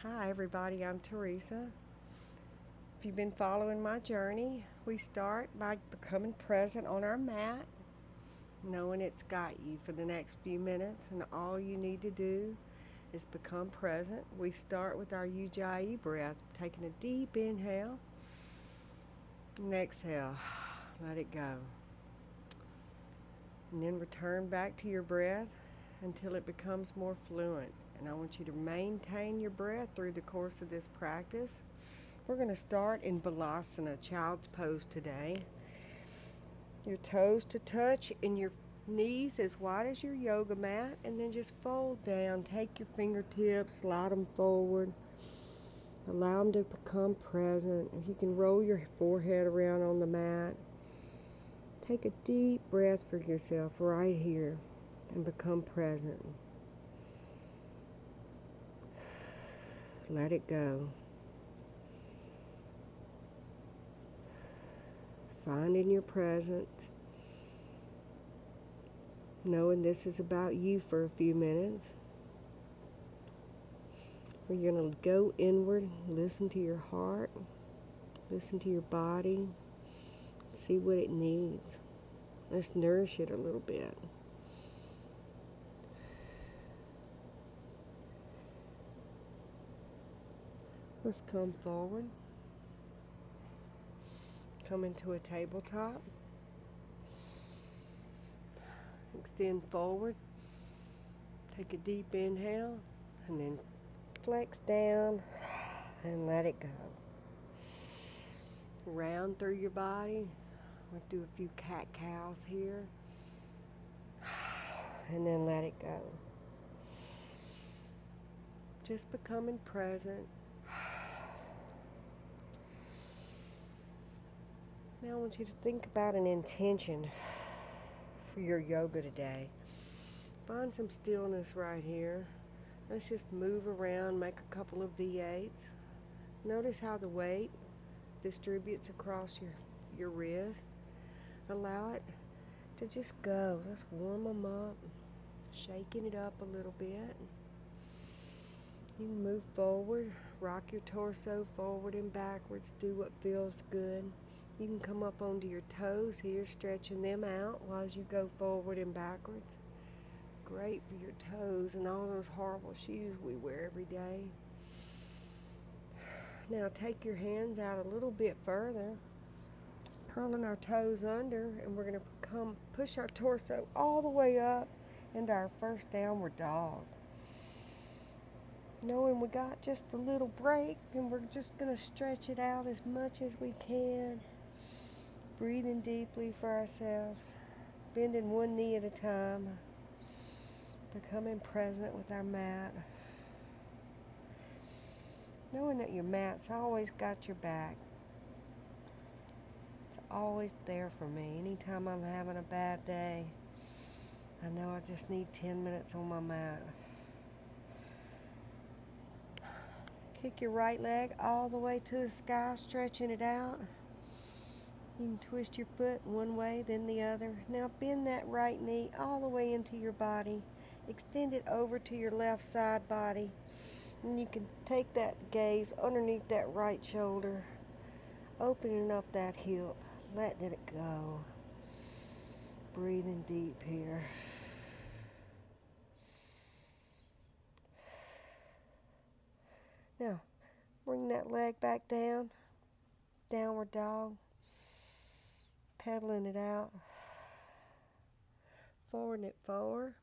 Hi everybody, I'm Teresa. If you've been following my journey, we start by becoming present on our mat, knowing it's got you for the next few minutes, and all you need to do is become present. We start with our Ujjayi breath, taking a deep inhale and exhale. Let it go. And then return back to your breath until it becomes more fluent. And I want you to maintain your breath through the course of this practice. We're going to start in Balasana, child's pose today. Your toes to touch and your knees as wide as your yoga mat, and then just fold down. Take your fingertips, slide them forward. Allow them to become present. If you can roll your forehead around on the mat, take a deep breath for yourself right here and become present. Let it go. Finding your presence. Knowing this is about you for a few minutes. We're going to go inward, listen to your heart, listen to your body, see what it needs. Let's nourish it a little bit. Let's come forward. Come into a tabletop. Extend forward. Take a deep inhale and then flex down and let it go. Round through your body. We'll do a few cat-cows here. And then let it go. Just becoming present. Now I want you to think about an intention for your yoga today. Find some stillness right here. Let's just move around, make a couple of V8s. Notice how the weight distributes across your wrist. Allow it to just go. Let's warm them up, shaking it up a little bit. You can move forward, rock your torso forward and backwards, do what feels good. You can come up onto your toes here, stretching them out while you go forward and backwards. Great for your toes and all those horrible shoes we wear every day. Now take your hands out a little bit further, curling our toes under, and we're going to push our torso all the way up into our first downward dog. Knowing we got just a little break, and we're just going to stretch it out as much as we can. Breathing deeply for ourselves, bending one knee at a time, becoming present with our mat. Knowing that your mat's always got your back. It's always there for me. Anytime I'm having a bad day, I know I just need 10 minutes on my mat. Kick your right leg all the way to the sky, stretching it out. You can twist your foot one way, then the other. Now bend that right knee all the way into your body. Extend it over to your left side body. And you can take that gaze underneath that right shoulder, opening up that hip, letting it go. Breathing deep here. Now, bring that leg back down. Downward dog. Pedaling it out. Forward it forward.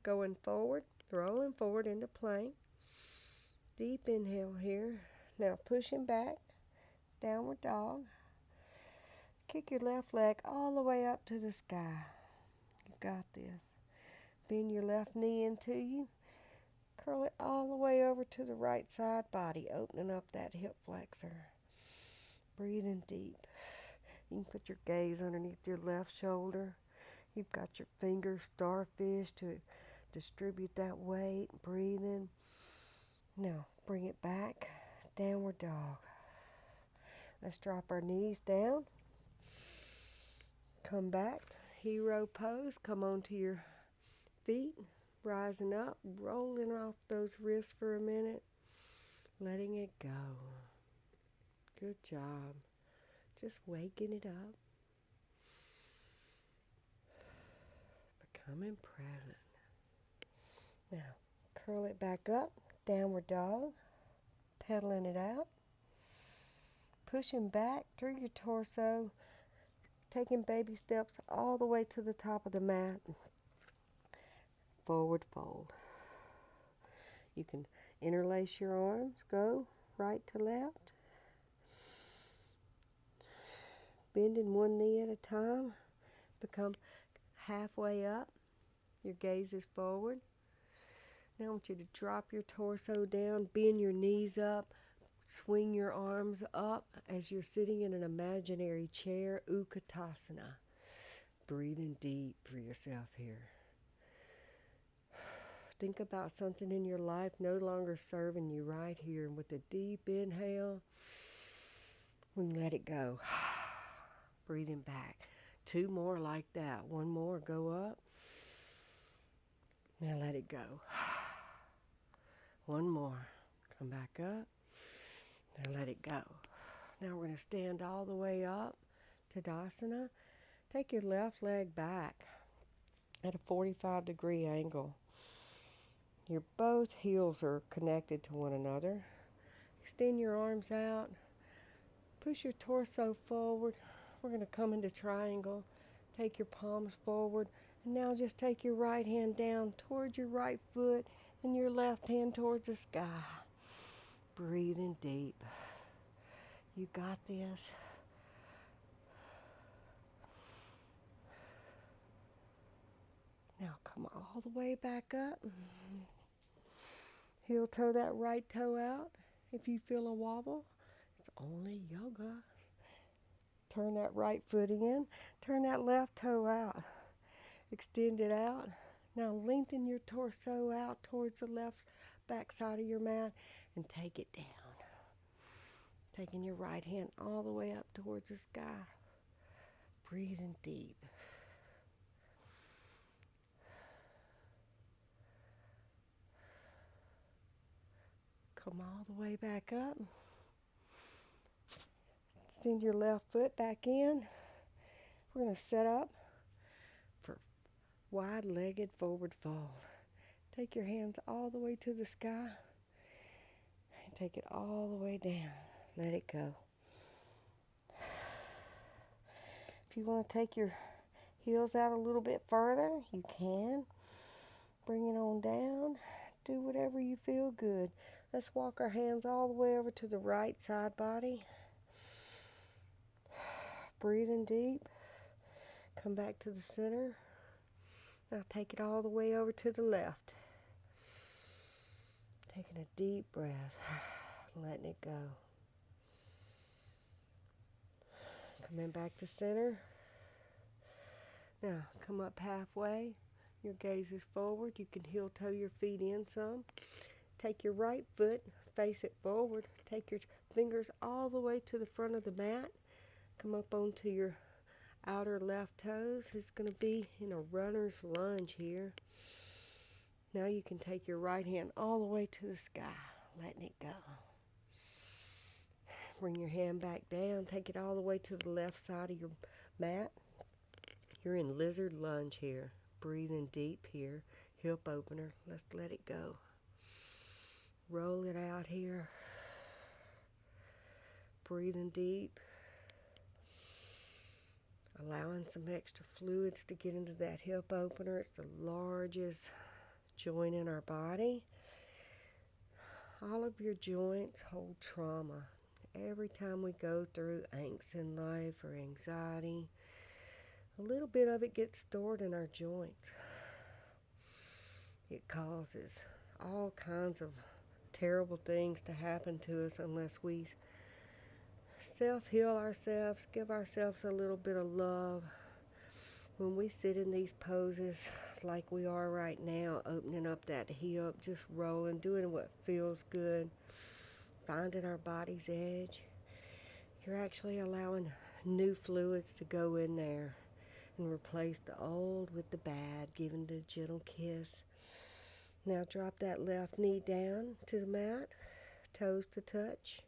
Going forward. Rolling forward into plank. Deep inhale here. Now pushing back. Downward dog. Kick your left leg all the way up to the sky. You got this. Bend your left knee into you. Curl it all the way over to the right side body, opening up that hip flexor. Breathing deep. You can put your gaze underneath your left shoulder. You've got your fingers starfish to distribute that weight. Breathing. Now, bring it back. Downward dog. Let's drop our knees down. Come back. Hero pose. Come onto your feet. Rising up. Rolling off those wrists for a minute. letting it go. Good job. Just waking it up. Becoming present. Now, curl it back up, downward dog, pedaling it out, pushing back through your torso, taking baby steps all the way to the top of the mat, forward fold. You can interlace your arms, go right to left, bending one knee at a time, become halfway up, your gaze is forward. Now I want you to drop your torso down, bend your knees up, swing your arms up as you're sitting in an imaginary chair, Utkatasana. Breathing deep for yourself here. Think about something in your life no longer serving you right here. And with a deep inhale, we let it go. Breathing back. 2 more like that. 1 more, go up. Now let it go. 1 more. Come back up. Now let it go. Now we're going to stand all the way up, Tadasana. Take your left leg back at a 45-degree angle. Your both heels are connected to one another. Extend your arms out. Push your torso forward. We're going to come into triangle. Take your palms forward. And now just take your right hand down towards your right foot and your left hand towards the sky. Breathing deep. You got this. Now come all the way back up. Heel toe that right toe out. If you feel a wobble, it's only yoga. Turn that right foot in. Turn that left toe out. Extend it out. Now lengthen your torso out towards the left back side of your mat and take it down. Taking your right hand all the way up towards the sky. Breathing deep. Come all the way back up. Extend your left foot back in. We're going to set up for wide-legged forward fold. Take your hands all the way to the sky and take it all the way down. Let it go. If you want to take your heels out a little bit further, you can. Bring it on down. Do whatever you feel good. Let's walk our hands all the way over to the right side body. Breathing deep. Come back to the center. Now take it all the way over to the left. Taking a deep breath. Letting it go. Coming back to center. Now come up halfway. Your gaze is forward. You can heel toe your feet in some. Take your right foot, face it forward. Take your fingers all the way to the front of the mat. Come up onto your outer left toes. It's going to be in a runner's lunge here. Now you can take your right hand all the way to the sky, letting it go. Bring your hand back down. Take it all the way to the left side of your mat. You're in lizard lunge here. Breathing deep here. Hip opener. Let's let it go. Roll it out here. Breathing deep. Allowing some extra fluids to get into that hip opener. It's the largest joint in our body. All of your joints hold trauma. Every time we go through angst in life or anxiety, a little bit of it gets stored in our joints. It causes all kinds of terrible things to happen to us unless we self-heal ourselves, give ourselves a little bit of love. When we sit in these poses like we are right now, opening up that hip, just rolling, doing what feels good, finding our body's edge, you're actually allowing new fluids to go in there and replace the old with the bad, giving it a gentle kiss. Now drop that left knee down to the mat. toes to touch.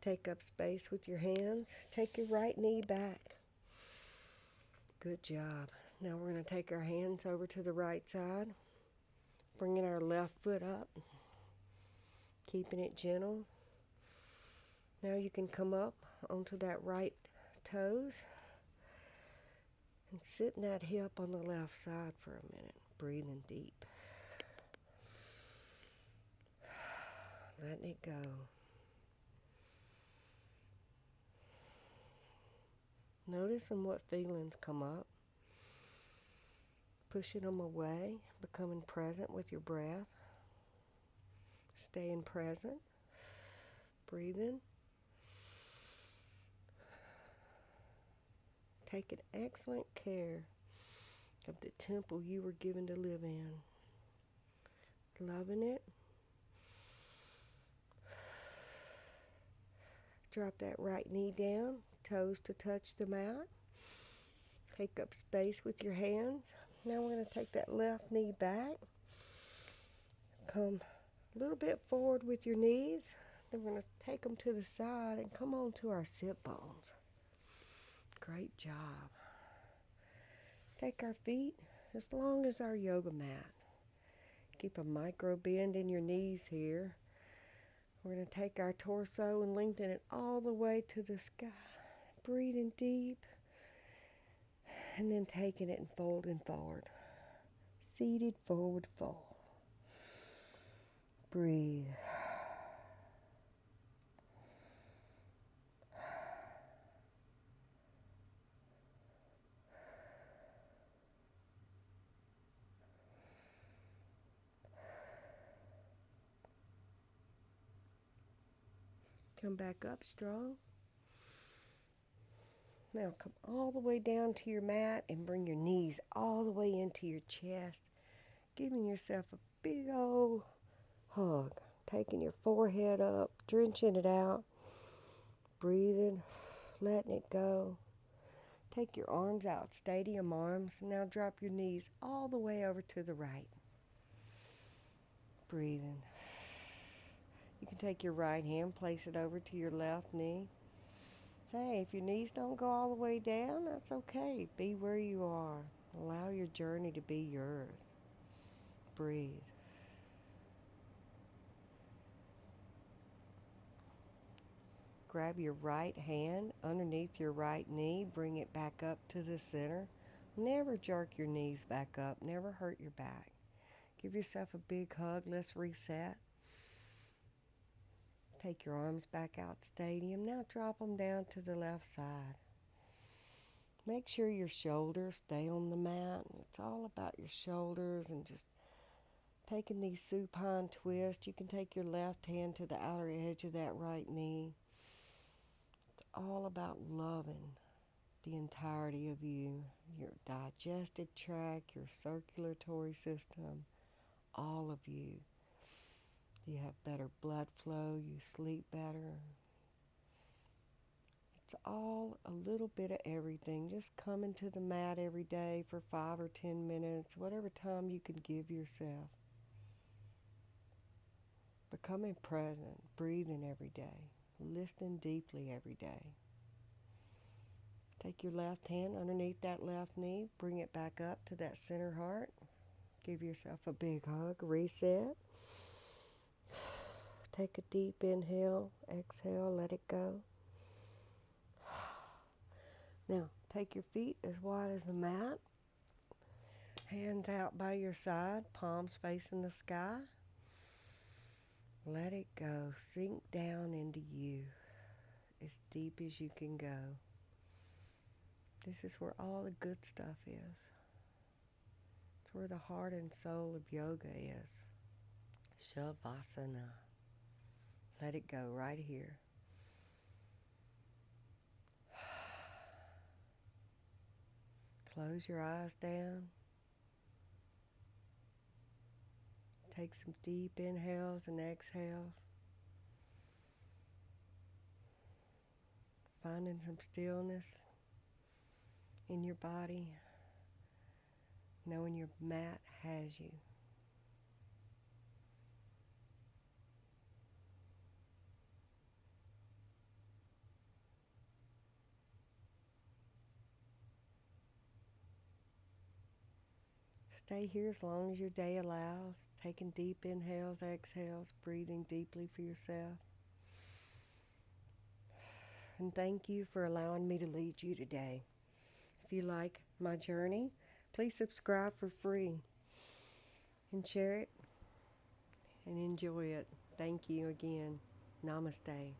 Take up space with your hands. Take your right knee back. Good job. Now we're going to take our hands over to the right side, bringing our left foot up, keeping it gentle. Now you can come up onto that right toes and sit in that hip on the left side for a minute, breathing deep. Letting it go. Noticing what feelings come up. Pushing them away, becoming present with your breath. Staying present. Breathing. Taking excellent care of the temple you were given to live in. Loving it. Drop that right knee down, toes to touch the mat. Take up space with your hands. Now we're going to take that left knee back. Come a little bit forward with your knees. Then we're going to take them to the side and come on to our sit bones. Great job. Take our feet as long as our yoga mat. Keep a micro bend in your knees here. We're going to take our torso and lengthen it all the way to the sky. Breathing deep. And then taking it and folding forward. Seated forward fold. Breathe. Come back up strong. Now come all the way down to your mat and bring your knees all the way into your chest. Giving yourself a big old hug. Taking your forehead up, drenching it out. Breathing, letting it go. Take your arms out, stadium arms. Now drop your knees all the way over to the right. Breathing. You can take your right hand, place it over to your left knee. Hey, if your knees don't go all the way down, that's okay. Be where you are. Allow your journey to be yours. Breathe. Grab your right hand underneath your right knee. Bring it back up to the center. Never jerk your knees back up. Never hurt your back. Give yourself a big hug. Let's reset. Take your arms back out, stadium. Now drop them down to the left side. Make sure your shoulders stay on the mat. It's all about your shoulders and just taking these supine twists. You can take your left hand to the outer edge of that right knee. It's all about loving the entirety of you, your digestive tract, your circulatory system, all of you. You have better blood flow, you sleep better. It's all a little bit of everything. Just coming to the mat every day for 5 or 10 minutes, whatever time you can give yourself. Becoming present, breathing every day, listening deeply every day. Take your left hand underneath that left knee, bring it back up to that center heart. Give yourself a big hug, reset. Take a deep inhale, exhale, let it go. Now, take your feet as wide as the mat. Hands out by your side, palms facing the sky. Let it go. Sink down into you as deep as you can go. This is where all the good stuff is. It's where the heart and soul of yoga is. Shavasana. Let it go right here. Close your eyes down. Take some deep inhales and exhales. Finding some stillness in your body. Knowing your mat has you. stay here as long as your day allows, taking deep inhales, exhales, breathing deeply for yourself. And thank you for allowing me to lead you today. If you like my journey, please subscribe for free and share it and enjoy it. Thank you again. Namaste.